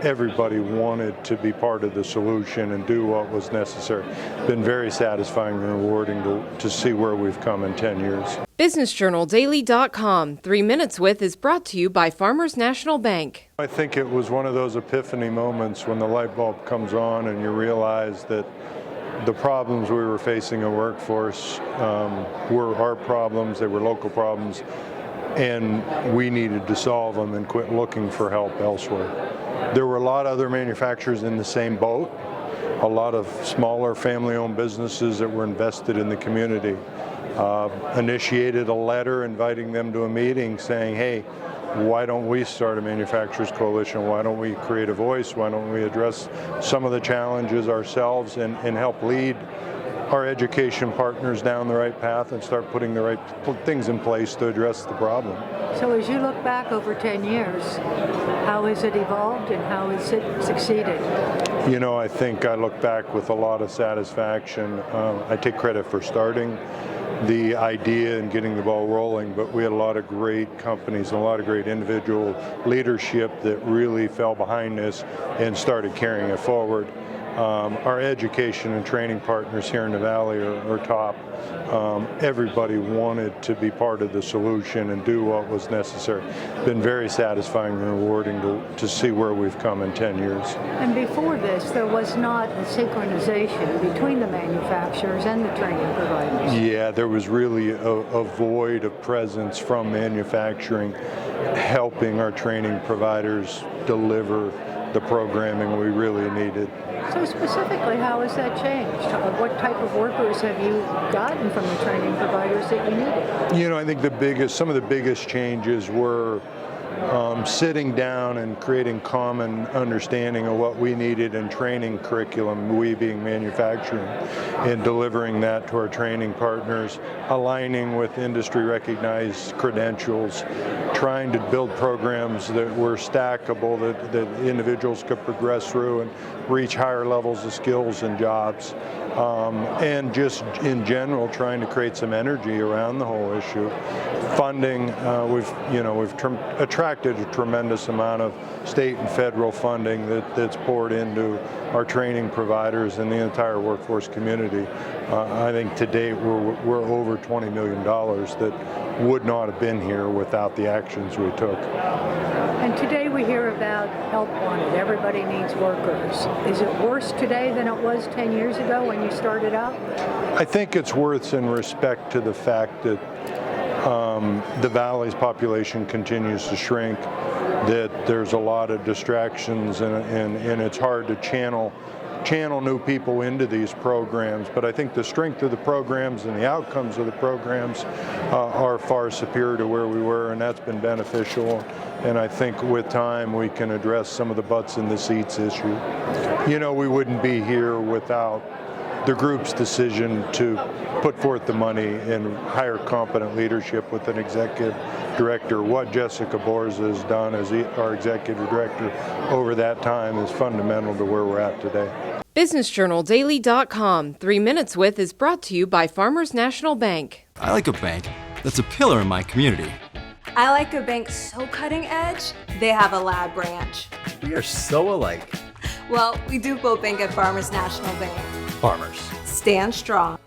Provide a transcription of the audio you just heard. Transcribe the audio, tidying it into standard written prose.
everybody wanted to be part of the solution and do what was necessary. Been very satisfying and rewarding to see where we've come in 10 years. BusinessJournalDaily.com 3 Minutes With is brought to you by Farmers National Bank. I think it was one of those epiphany moments when the light bulb comes on and you realize that the problems we were facing in workforce were our problems, they were local problems, and we needed to solve them and quit looking for help elsewhere. There were a lot of other manufacturers in the same boat, a lot of smaller family-owned businesses that were invested in the community. Initiated a letter inviting them to a meeting saying, hey, why don't we start a manufacturers coalition? Why don't we create a voice? Why don't we address some of the challenges ourselves and help lead our education partners down the right path and start putting the right things in place to address the problem. So as you look back over 10 years, how has it evolved and how has it succeeded? You know, I think I look back with a lot of satisfaction. I take credit for starting the idea and getting the ball rolling, but we had a lot of great companies and a lot of great individual leadership that really fell behind this and started carrying it forward. Our education and training partners here in the Valley are top. Everybody wanted to be part of the solution and do what was necessary. Been very satisfying and rewarding to see where we've come in 10 years. And before this, there was not a synchronization between the manufacturers and the training providers. Yeah, there was really a void of presence from manufacturing helping our training providers deliver the programming we really needed. So specifically, how has that changed? What type of workers have you gotten from the training providers that you needed? You know, I think some of the biggest changes were sitting down and creating common understanding of what we needed in training curriculum, we being manufacturing, and delivering that to our training partners, aligning with industry recognized credentials, trying to build programs that were stackable, that individuals could progress through and reach higher levels of skills and jobs, and just in general trying to create some energy around the whole issue. Funding, we've attracted a tremendous amount of state and federal funding that's poured into our training providers and the entire workforce community. I think to date we're over $20 million that would not have been here without the actions we took. And today we hear about help wanted. Everybody needs workers. Is it worse today than it was 10 years ago when you started out? I think it's worse in respect to the fact that the Valley's population continues to shrink, that there's a lot of distractions and it's hard to channel new people into these programs. But I think the strength of the programs and the outcomes of the programs are far superior to where we were, and that's been beneficial. And I think with time we can address some of the butts in the seats issue. You know, we wouldn't be here without the group's decision to put forth the money and hire competent leadership with an executive director. What Jessica Borza has done as our executive director over that time is fundamental to where we're at today. BusinessJournalDaily.com 3 Minutes With is brought to you by Farmers National Bank. I like a bank that's a pillar in my community. I like a bank so cutting edge, they have a lab branch. We are so alike. Well, we do both bank at Farmers National Bank. Farmers. Stand strong.